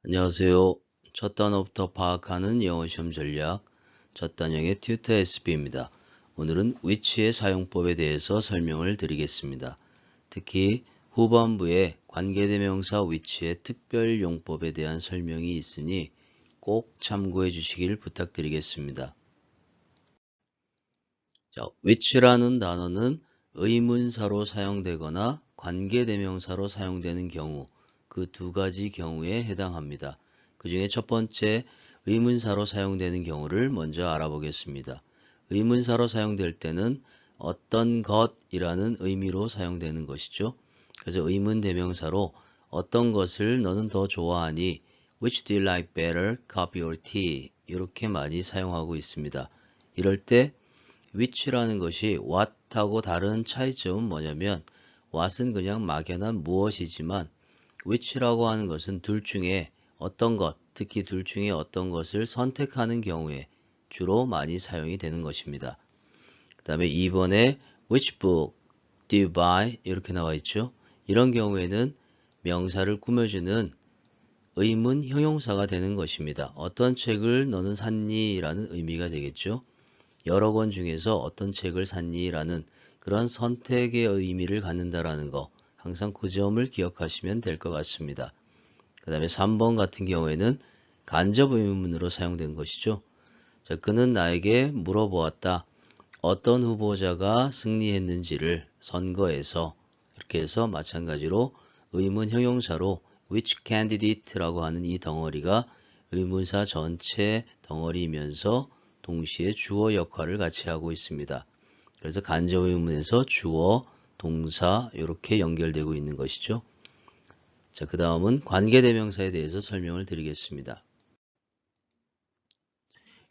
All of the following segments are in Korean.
안녕하세요. 첫 단어부터 파악하는 영어 시험 전략, 첫 단형의 튜터 SB입니다. 오늘은 which의 사용법에 대해서 설명을 드리겠습니다. 특히 후반부에 관계대명사 which의 특별 용법에 대한 설명이 있으니 꼭 참고해 주시길 부탁드리겠습니다. 자, which라는 단어는 의문사로 사용되거나 관계대명사로 사용되는 경우, 그 두 가지 경우에 해당합니다. 그 중에 첫 번째 의문사로 사용되는 경우를 먼저 알아보겠습니다. 의문사로 사용될 때는 어떤 것이라는 의미로 사용되는 것이죠. 그래서 의문대명사로 어떤 것을 너는 더 좋아하니? Which do you like better, coffee or tea? 이렇게 많이 사용하고 있습니다. 이럴 때 which라는 것이 what하고 다른 차이점은 뭐냐면 what은 그냥 막연한 무엇이지만 which라고 하는 것은 둘 중에 어떤 것, 특히 둘 중에 어떤 것을 선택하는 경우에 주로 많이 사용이 되는 것입니다. 그 다음에 2번에 which book do you buy? 이렇게 나와 있죠. 이런 경우에는 명사를 꾸며주는 의문 형용사가 되는 것입니다. 어떤 책을 너는 샀니? 라는 의미가 되겠죠. 여러 권 중에서 어떤 책을 샀니? 라는 그런 선택의 의미를 갖는다라는 거, 항상 그 점을 기억하시면 될 것 같습니다. 그 다음에 3번 같은 경우에는 간접 의문문으로 사용된 것이죠. 자, 그는 나에게 물어보았다. 어떤 후보자가 승리했는지를 선거에서. 이렇게 해서 마찬가지로 의문 형용사로 which candidate라고 하는 이 덩어리가 의문사 전체 덩어리이면서 동시에 주어 역할을 같이 하고 있습니다. 그래서 간접 의문에서 주어, 동사 이렇게 연결되고 있는 것이죠. 자, 그 다음은 관계대명사에 대해서 설명을 드리겠습니다.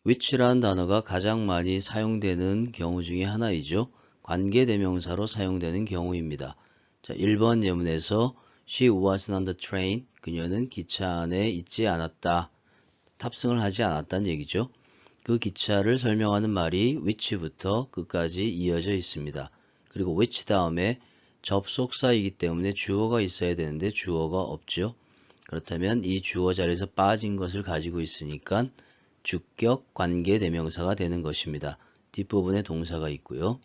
which라는 단어가 가장 많이 사용되는 경우 중에 하나이죠. 관계대명사로 사용되는 경우입니다. 자, 1번 예문에서 She wasn't on the train. 그녀는 기차 안에 있지 않았다. 탑승을 하지 않았다는 얘기죠. 그 기차를 설명하는 말이 which부터 끝까지 이어져 있습니다. 그리고 which 다음에 접속사이기 때문에 주어가 있어야 되는데 주어가 없죠. 그렇다면 이 주어 자리에서 빠진 것을 가지고 있으니까 주격 관계대명사가 되는 것입니다. 뒷부분에 동사가 있고요.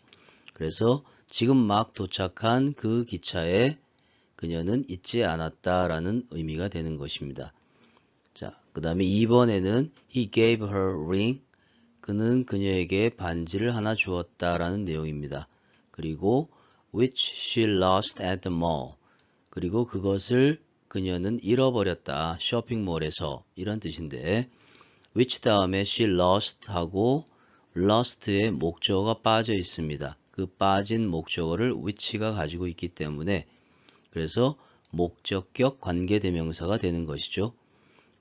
그래서 지금 막 도착한 그 기차에 그녀는 있지 않았다라는 의미가 되는 것입니다. 자, 그 다음에 2번에는 He gave her a ring. 그는 그녀에게 반지를 하나 주었다라는 내용입니다. 그리고 which she lost at the mall. 그리고 그것을 그녀는 잃어버렸다. 쇼핑몰에서. 이런 뜻인데 which 다음에 she lost 하고 lost의 목적어가 빠져 있습니다. 그 빠진 목적어를 which가 가지고 있기 때문에 그래서 목적격 관계대명사가 되는 것이죠.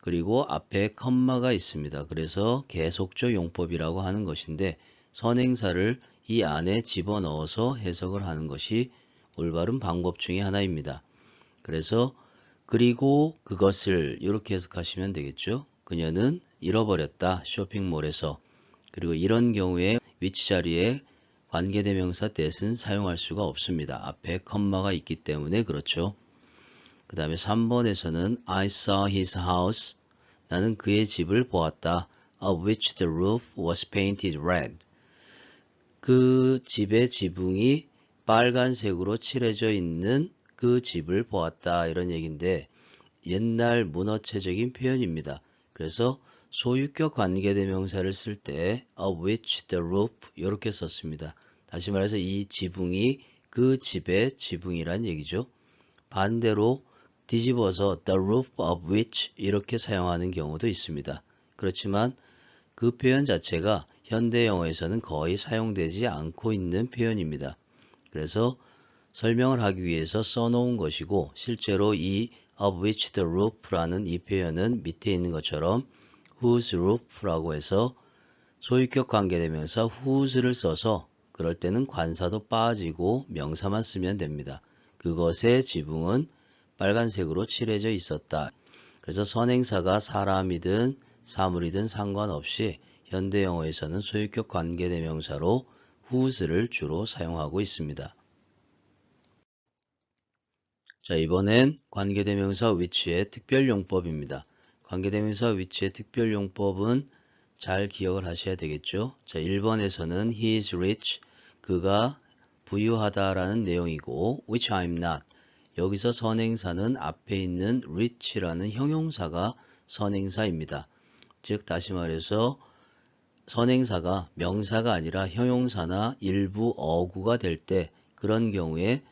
그리고 앞에 컴마가 있습니다. 그래서 계속적 용법이라고 하는 것인데 선행사를 이 안에 집어넣어서 해석을 하는 것이 올바른 방법 중에 하나입니다. 그래서 그리고 그것을 이렇게 해석하시면 되겠죠. 그녀는 잃어버렸다. 쇼핑몰에서. 그리고 이런 경우에 which 자리에 관계대명사 that은 사용할 수가 없습니다. 앞에 컴마가 있기 때문에 그렇죠. 그 다음에 3번에서는 I saw his house. 나는 그의 집을 보았다. Of which the roof was painted red. 그 집의 지붕이 빨간색으로 칠해져 있는 그 집을 보았다. 이런 얘기인데 옛날 문어체적인 표현입니다. 그래서 소유격 관계대명사를 쓸 때 of which the roof 이렇게 썼습니다. 다시 말해서 이 지붕이 그 집의 지붕이란 얘기죠. 반대로 뒤집어서 the roof of which 이렇게 사용하는 경우도 있습니다. 그렇지만 그 표현 자체가 현대 영어에서는 거의 사용되지 않고 있는 표현입니다. 그래서 설명을 하기 위해서 써놓은 것이고 실제로 이 of which the roof라는 이 표현은 밑에 있는 것처럼 whose roof라고 해서 소유격 관계대명사 whose를 써서 그럴 때는 관사도 빠지고 명사만 쓰면 됩니다. 그것의 지붕은 빨간색으로 칠해져 있었다. 그래서 선행사가 사람이든 사물이든 상관없이 현대 영어에서는 소유격 관계대명사로 whose를 주로 사용하고 있습니다. 자, 이번엔 관계대명사 which의 특별용법입니다. 관계대명사 which의 특별용법은 잘 기억을 하셔야 되겠죠. 자, 1번에서는 he is rich, 그가 부유하다라는 내용이고 which I'm not. 여기서 선행사는 앞에 있는 rich라는 형용사가 선행사입니다. 즉 다시 말해서 선행사가 명사가 아니라 형용사나 일부 어구가 될 때 그런 경우에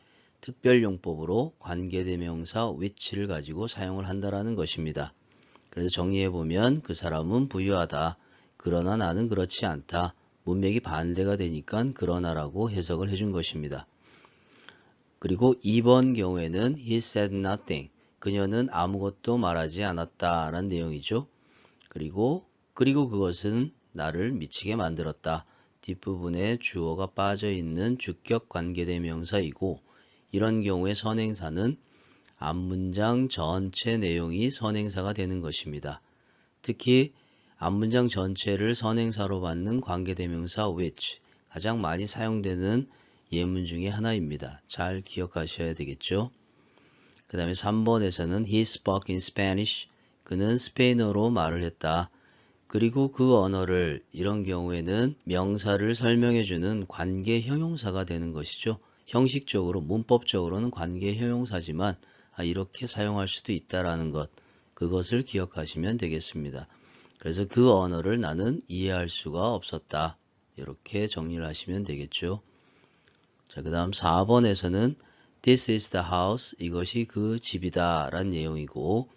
특별용법으로 관계대명사 which를 가지고 사용을 한다라는 것입니다. 그래서 정리해보면 그 사람은 부유하다. 그러나 나는 그렇지 않다. 문맥이 반대가 되니까 그러나라고 해석을 해준 것입니다. 그리고 2번 경우에는 he said nothing. 그녀는 아무것도 말하지 않았다라는 내용이죠. 그리고 그것은 나를 미치게 만들었다. 뒷부분에 주어가 빠져있는 주격 관계대명사이고 이런 경우에 선행사는 앞문장 전체 내용이 선행사가 되는 것입니다. 특히 앞문장 전체를 선행사로 받는 관계대명사 which 가장 많이 사용되는 예문 중에 하나입니다. 잘 기억하셔야 되겠죠. 그 다음에 3번에서는 he spoke in Spanish. 그는 스페인어로 말을 했다. 그리고 그 언어를 이런 경우에는 명사를 설명해주는 관계 형용사가 되는 것이죠. 형식적으로 문법적으로는 관계 형용사지만 이렇게 사용할 수도 있다라는 것, 그것을 기억하시면 되겠습니다. 그래서 그 언어를 나는 이해할 수가 없었다. 이렇게 정리를 하시면 되겠죠. 자, 그 다음 4번에서는 This is the house. 이것이 그 집이다 라는 내용이고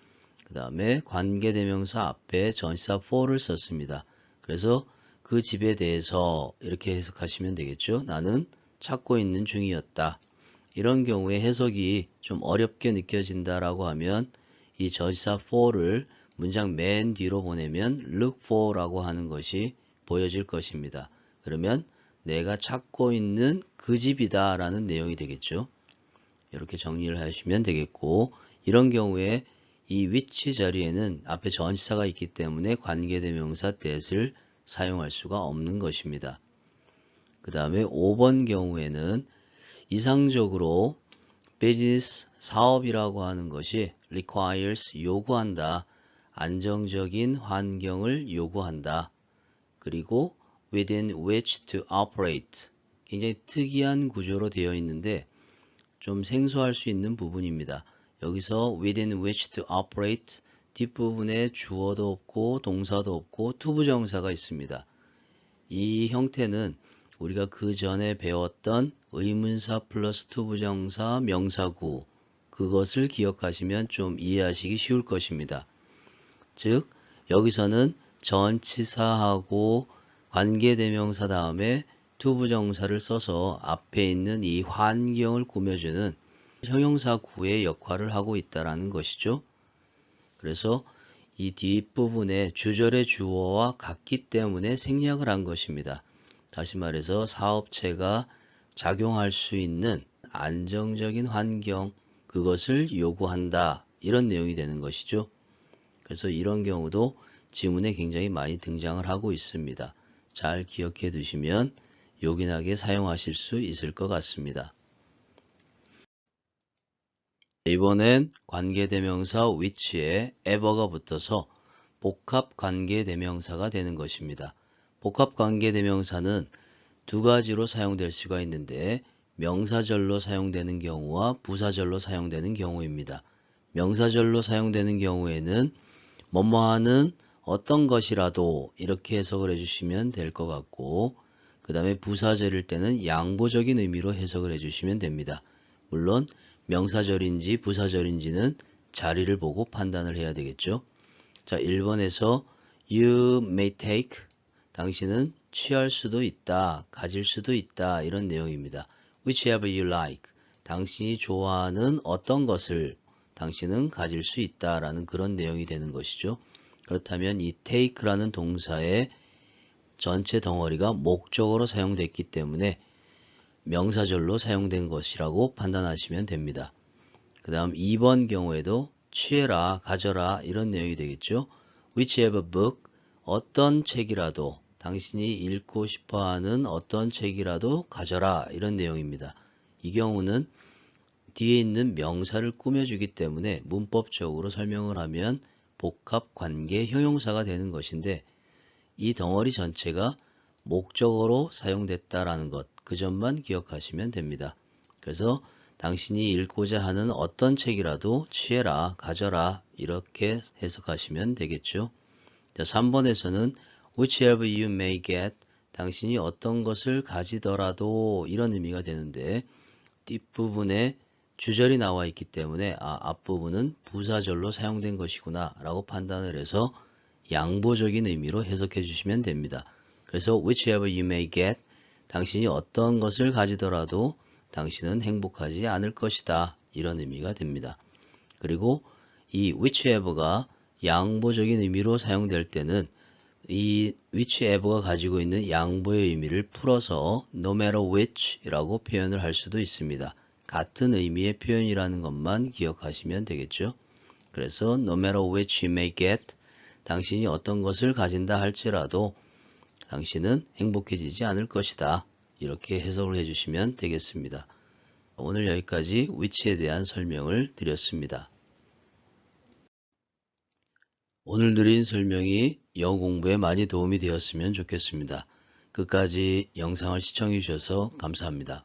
그 다음에 관계대명사 앞에 전치사 for를 썼습니다. 그래서 그 집에 대해서 이렇게 해석하시면 되겠죠. 나는 찾고 있는 중이었다. 이런 경우에 해석이 좀 어렵게 느껴진다라고 하면 이 전치사 for를 문장 맨 뒤로 보내면 look for라고 하는 것이 보여질 것입니다. 그러면 내가 찾고 있는 그 집이다 라는 내용이 되겠죠. 이렇게 정리를 하시면 되겠고 이런 경우에 이 which 자리에는 앞에 전치사가 있기 때문에 관계대명사 that을 사용할 수가 없는 것입니다. 그 다음에 5번 경우에는 이상적으로 business 사업이라고 하는 것이 requires 요구한다. 안정적인 환경을 요구한다. 그리고 within which to operate 굉장히 특이한 구조로 되어 있는데 좀 생소할 수 있는 부분입니다. 여기서 within which to operate 뒷부분에 주어도 없고 동사도 없고 투부정사가 있습니다. 이 형태는 우리가 그 전에 배웠던 의문사 플러스 투부정사 명사구 그것을 기억하시면 좀 이해하시기 쉬울 것입니다. 즉 여기서는 전치사하고 관계대명사 다음에 투부정사를 써서 앞에 있는 이 환경을 꾸며주는 형용사구의 역할을 하고 있다는 것이죠. 그래서 이 뒷부분에 주절의 주어와 같기 때문에 생략을 한 것입니다. 다시 말해서 사업체가 작용할 수 있는 안정적인 환경, 그것을 요구한다. 이런 내용이 되는 것이죠. 그래서 이런 경우도 지문에 굉장히 많이 등장을 하고 있습니다. 잘 기억해 두시면 요긴하게 사용하실 수 있을 것 같습니다. 이번엔 관계대명사 which에 ever가 붙어서 복합관계대명사가 되는 것입니다. 복합관계대명사는 두 가지로 사용될 수가 있는데 명사절로 사용되는 경우와 부사절로 사용되는 경우입니다. 명사절로 사용되는 경우에는 뭐뭐하는 어떤 것이라도 이렇게 해석을 해주시면 될 것 같고 그 다음에 부사절일 때는 양보적인 의미로 해석을 해주시면 됩니다. 물론 명사절인지 부사절인지는 자리를 보고 판단을 해야 되겠죠. 자, 1번에서 You may take 당신은 취할 수도 있다, 가질 수도 있다 이런 내용입니다. Whichever you like 당신이 좋아하는 어떤 것을 당신은 가질 수 있다라는 그런 내용이 되는 것이죠. 그렇다면 이 take라는 동사의 전체 덩어리가 목적어로 사용됐기 때문에 명사절로 사용된 것이라고 판단하시면 됩니다. 그 다음 2번 경우에도 취해라, 가져라 이런 내용이 되겠죠. Whichever book 어떤 책이라도 당신이 읽고 싶어하는 어떤 책이라도 가져라 이런 내용입니다. 이 경우는 뒤에 있는 명사를 꾸며주기 때문에 문법적으로 설명을 하면 복합 관계 형용사가 되는 것인데 이 덩어리 전체가 목적어로 사용됐다라는 것, 그 점만 기억하시면 됩니다. 그래서 당신이 읽고자 하는 어떤 책이라도 취해라, 가져라 이렇게 해석하시면 되겠죠. 자, 3번에서는 whichever you may get, 당신이 어떤 것을 가지더라도 이런 의미가 되는데 뒷부분에 주절이 나와 있기 때문에 앞부분은 부사절로 사용된 것이구나 라고 판단을 해서 양보적인 의미로 해석해 주시면 됩니다. 그래서 whichever you may get, 당신이 어떤 것을 가지더라도 당신은 행복하지 않을 것이다 이런 의미가 됩니다. 그리고 이 whichever가 양보적인 의미로 사용될 때는 이 whichever가 가지고 있는 양보의 의미를 풀어서 no matter which라고 표현을 할 수도 있습니다. 같은 의미의 표현이라는 것만 기억하시면 되겠죠. 그래서 no matter which you may get, 당신이 어떤 것을 가진다 할지라도 당신은 행복해지지 않을 것이다. 이렇게 해석을 해주시면 되겠습니다. 오늘 여기까지 which에 대한 설명을 드렸습니다. 오늘 드린 설명이 영어 공부에 많이 도움이 되었으면 좋겠습니다. 끝까지 영상을 시청해 주셔서 감사합니다.